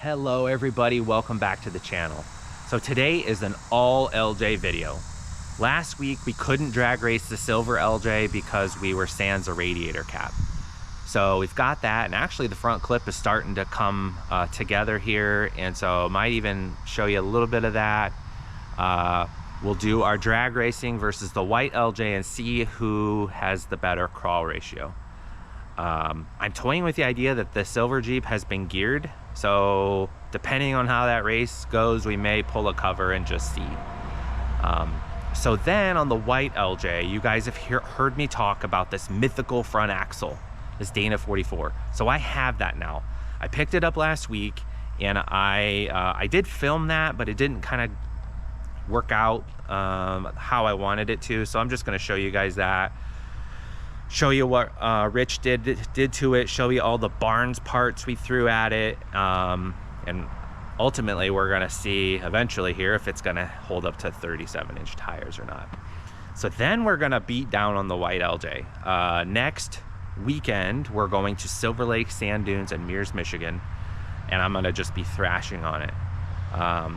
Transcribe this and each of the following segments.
Hello everybody, welcome back to the channel. So today is an all LJ video. Last week we couldn't drag race the silver LJ because we were sans a radiator cap. So we've got that, and actually the front clip is starting to come together here, and so I might even show you a little bit of that. We'll do our drag racing versus the white LJ and see who has the better crawl ratio. I'm toying with the idea that the silver Jeep has been geared, so depending on how that race goes, we may pull a cover and just see. So then on the white LJ, you guys have heard me talk about this mythical front axle, this Dana 44. So I have that now. I picked it up last week, and I did film that, but it didn't kind of work out how I wanted it to. So I'm just going to show you guys that. Show you what Rich did to it, show you all the Barnes parts we threw at it, and ultimately we're gonna see eventually here if it's gonna hold up to 37-inch tires or not. So then we're gonna beat down on the white LJ. Next weekend we're going to Silver Lake, Sand Dunes, and Mears, Michigan, and I'm gonna just be thrashing on it.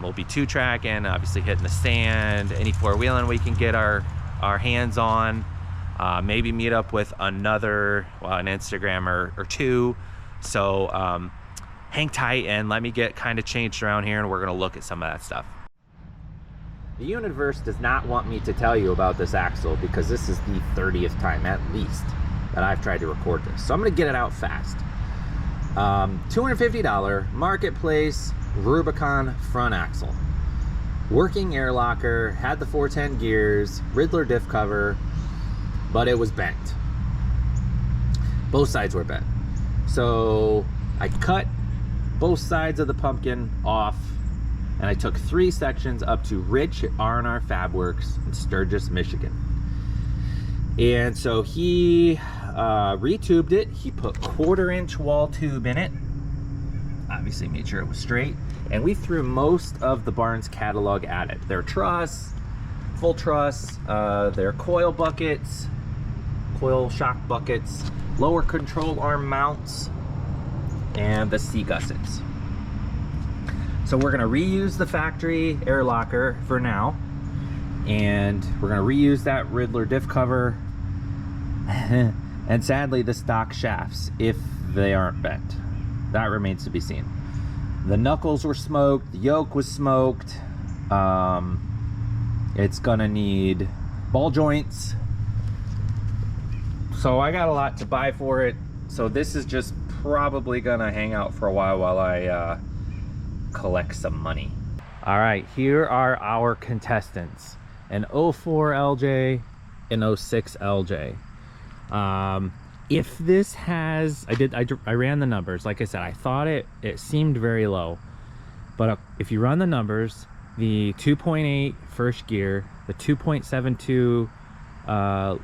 We'll be two-tracking, obviously hitting the sand, any four-wheeling we can get our hands on. Maybe meet up with another, an Instagrammer or two. So hang tight and let me get kind of changed around here, and we're gonna look at some of that stuff. The universe does not want me to tell you about this axle because this is the 30th time at least that I've tried to record this. So I'm gonna get it out fast. $250 Marketplace Rubicon front axle. Working air locker, had the 410 gears, Riddler diff cover, but it was bent. Both sides were bent. So I cut both sides of the pumpkin off, and I took 3 sections up to Rich R&R Fab Works in Sturgis, Michigan. And so he retubed it. He put 1/4-inch wall tube in it. Obviously made sure it was straight. And we threw most of the Barnes catalog at it. Their truss, full truss, their coil buckets, coil shock buckets, lower control arm mounts, and the seat gussets. So we're gonna reuse the factory air locker for now, and we're gonna reuse that Riddler diff cover, and sadly the stock shafts, if they aren't bent. That remains to be seen. The knuckles were smoked, the yoke was smoked. It's gonna need ball joints. So I got a lot to buy for it. So this is just probably gonna hang out for a while I collect some money. All right, here are our contestants. An 04 LJ, an 06 LJ. If this has, I ran the numbers. Like I said, I thought it seemed very low, but if you run the numbers, the 2.8 first gear, the 2.72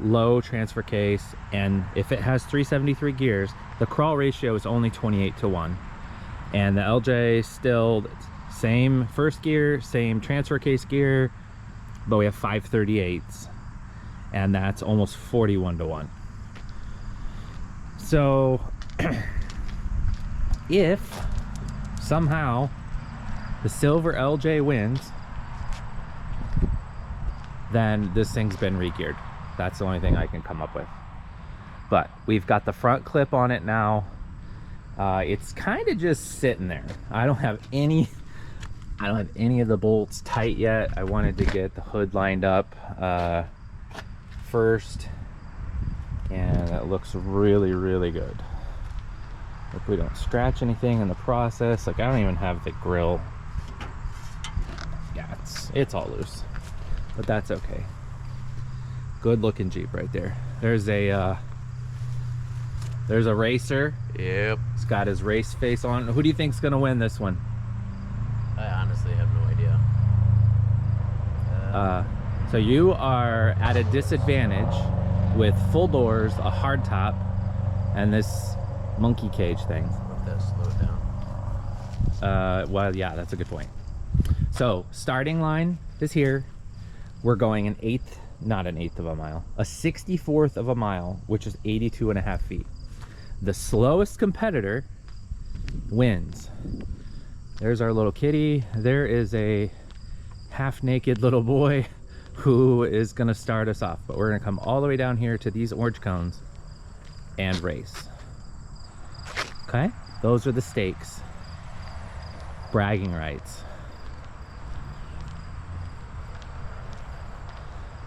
low transfer case, and if it has 373 gears, the crawl ratio is only 28-1, and the LJ still same first gear, same transfer case gear, but we have 538s, and that's almost 41-1. So if somehow the silver LJ wins, then this thing's been re-geared. That's the only thing I can come up with. But we've got the front clip on it now. It's kind of just sitting there. I don't have any of the bolts tight yet. I wanted to get the hood lined up first, and it looks really, really good. Hope we don't scratch anything in the process. Like, I don't even have the grill. Yeah, it's all loose, but that's okay. Good looking Jeep right there. There's a racer. Yep. It's got his race face on. Who do you think's gonna win this one? I honestly have no idea. So you are at a disadvantage with full doors, a hard top, and this monkey cage thing. Let that slow it down. Well, yeah, that's a good point. So starting line is here. We're going an 64th of a mile, which is 82.5 feet. The slowest competitor wins. There's our little kitty. There is a half-naked little boy who is gonna start us off, but we're gonna come all the way down here to these orange cones and race. Okay, those are the stakes. Bragging rights.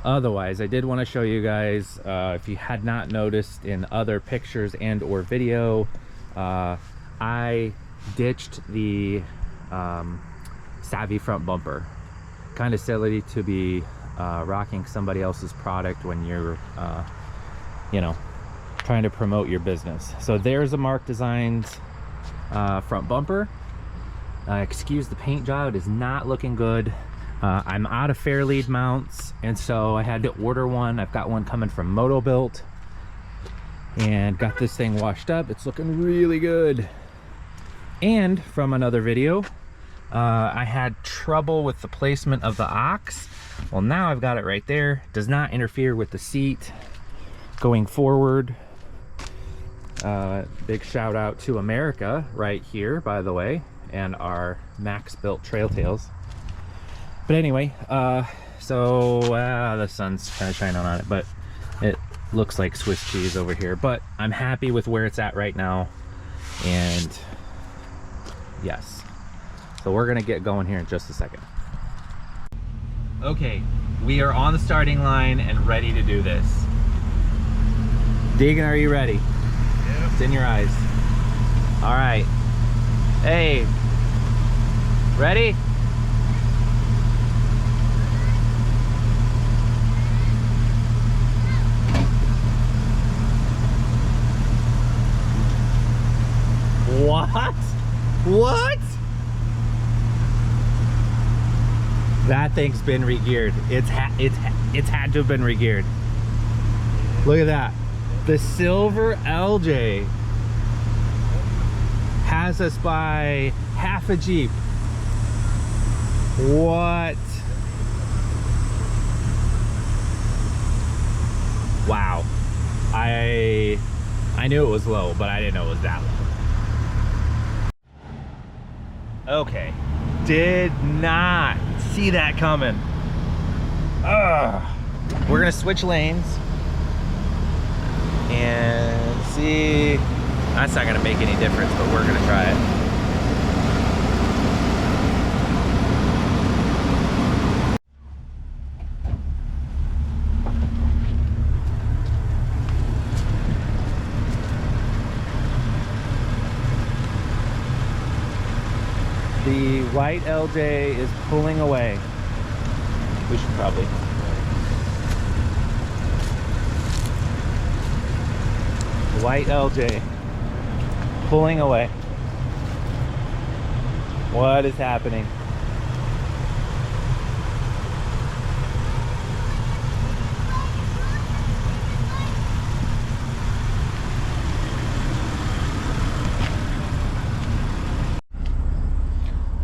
Otherwise, I did want to show you guys, if you had not noticed in other pictures and or video, I ditched the Savvy front bumper. Kind of silly to be rocking somebody else's product when you're you know, trying to promote your business. So there's a Mark Designs front bumper. Excuse the paint job, it is not looking good. I'm out of Fairlead mounts, and so I had to order one. I've got one coming from Moto-Built and got this thing washed up. It's looking really good. And from another video, I had trouble with the placement of the aux. Well, now I've got it right there. Does not interfere with the seat going forward. Big shout out to America right here, by the way, and our Max Built Trail Tails. But anyway, so the sun's kind of shining on it, but it looks like Swiss cheese over here. But I'm happy with where it's at right now, and yes. So we're gonna get going here in just a second. Okay, we are on the starting line and ready to do this. Deegan, are you ready? Yep. It's in your eyes. All right. Hey, ready? What? What? That thing's been re-geared. It's had to have been re-geared. Look at that. The silver LJ has us by half a Jeep. What? Wow. I knew it was low, but I didn't know it was that low. Okay, did not see that coming. Ugh. We're gonna switch lanes and see. That's not gonna make any difference, but we're gonna try it. The white LJ is pulling away. We should probably. White LJ pulling away. What is happening?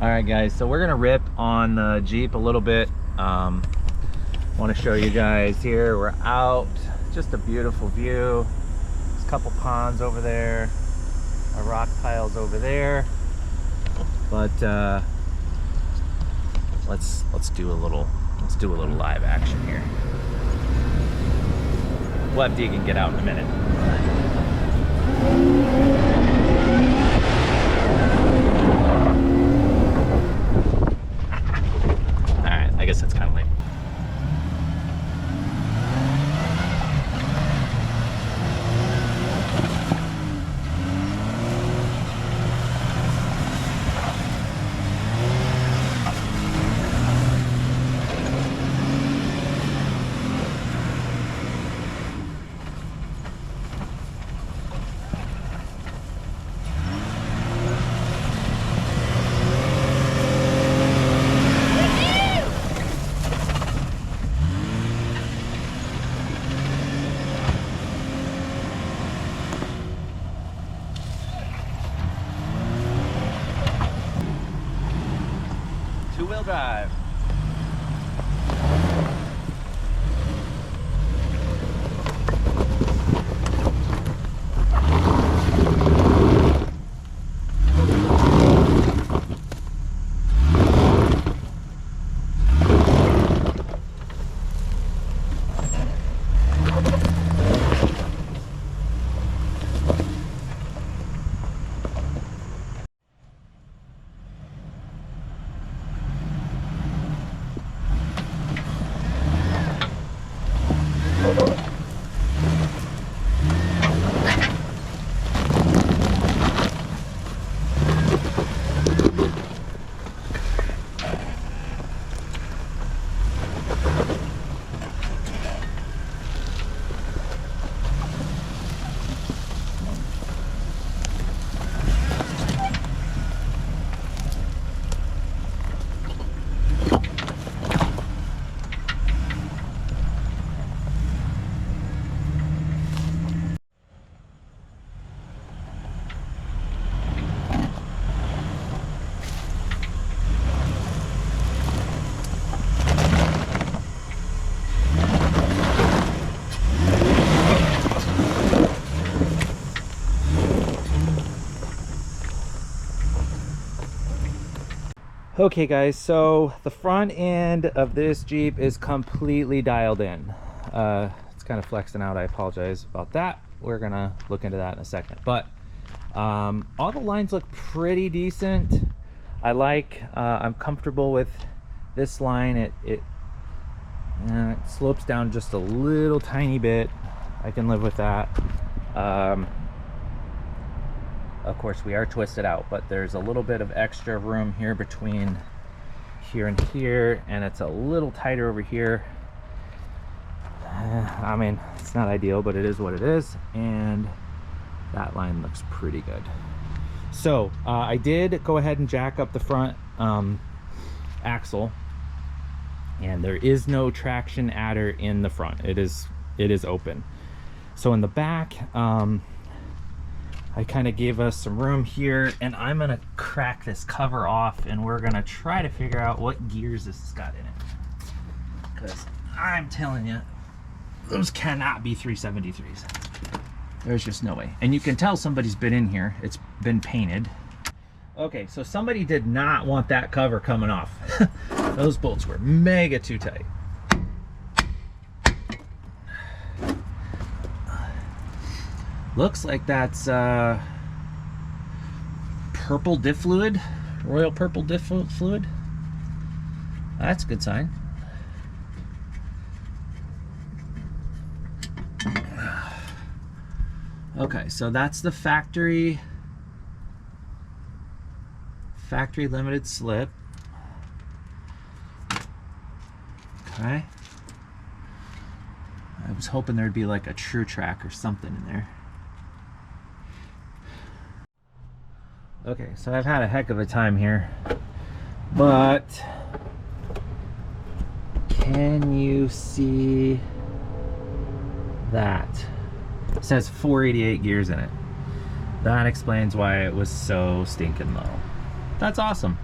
Alright guys, so we're gonna rip on the Jeep a little bit. Want to show you guys here, we're out, just a beautiful view. There's a couple ponds over there, our rock piles over there, but let's do a little live action here. We'll have Deegan get out in a minute. I guess that's kind of lame. Two-wheel drive. Okay guys, so the front end of this Jeep is completely dialed in. It's kind of flexing out, I apologize about that. We're gonna look into that in a second. But all the lines look pretty decent. I'm comfortable with this line. It slopes down just a little tiny bit. I can live with that. Of course, we are twisted out, but there's a little bit of extra room here between here and here, and it's a little tighter over here. I mean, it's not ideal, but it is what it is, and that line looks pretty good. So I did go ahead and jack up the front axle, and there is no traction adder in the front. It is open. So in the back, I kind of gave us some room here, and I'm gonna crack this cover off, and we're gonna try to figure out what gears this has got in it, because I'm telling you, those cannot be 373s. There's just no way. And you can tell somebody's been in here. It's been painted. Okay, so somebody did not want that cover coming off. Those bolts were mega too tight. Looks like that's purple diff fluid, royal purple diff fluid. That's a good sign. Okay, so that's the factory limited slip. Okay. I was hoping there'd be like a true track or something in there. Okay, so I've had a heck of a time here, but can you see that? It says 488 gears in it. That explains why it was so stinking low. That's awesome.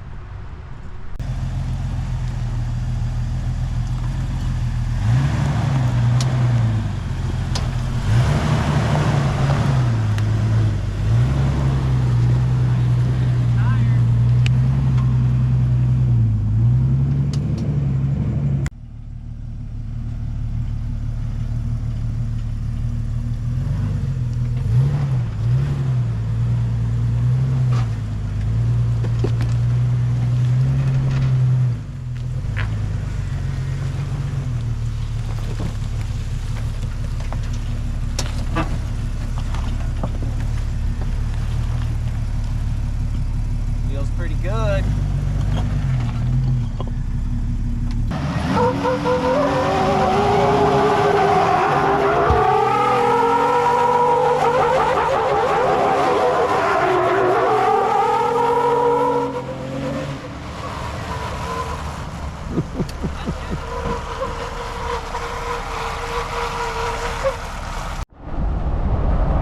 Pretty good.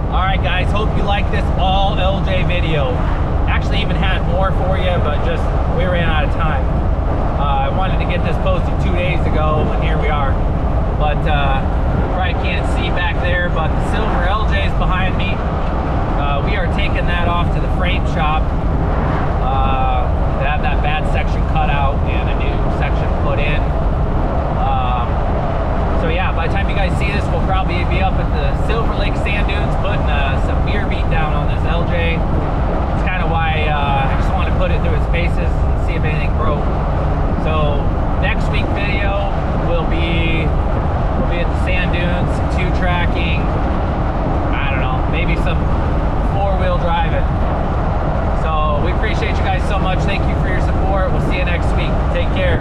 Alright guys, hope you like this all LJ video. Actually even had more for you, but just we ran out of time. I wanted to get this posted 2 days ago, and here we are. But probably can't see back there, but the silver LJ is behind me. We are taking that off to the frame shop to have that bad section cut out and a new section put in. So yeah, by the time you guys see this, we'll probably be up at the Silver Lake sand dunes putting some beer beat down on this LJ. It's kind of why I just want to put it through its paces and see if anything broke. So next week video will be at the sand dunes, some 2-tracking, I don't know, maybe some 4-wheel driving. So we appreciate you guys so much. Thank you for your support. We'll see you next week. Take care.